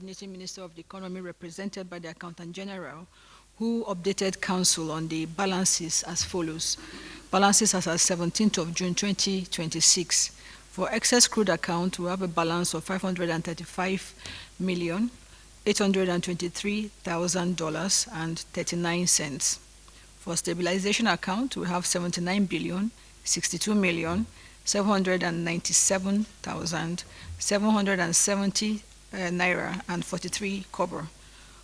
Coordinating Minister of the Economy, represented by the Accountant General, who updated Council on the balances as follows. Balances as at 17th of June 2026. For excess crude account, we have a balance of $535,823,000.39. For stabilization account, we have 79,62,797,770 naira and 43 kobo.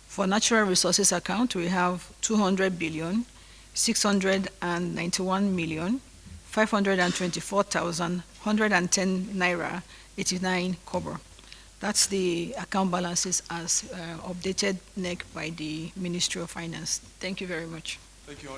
For natural resources account, we have 200,691,524,110 naira 89 kobo. That's the account balances as updated by the Ministry of Finance. Thank you very much. Thank you.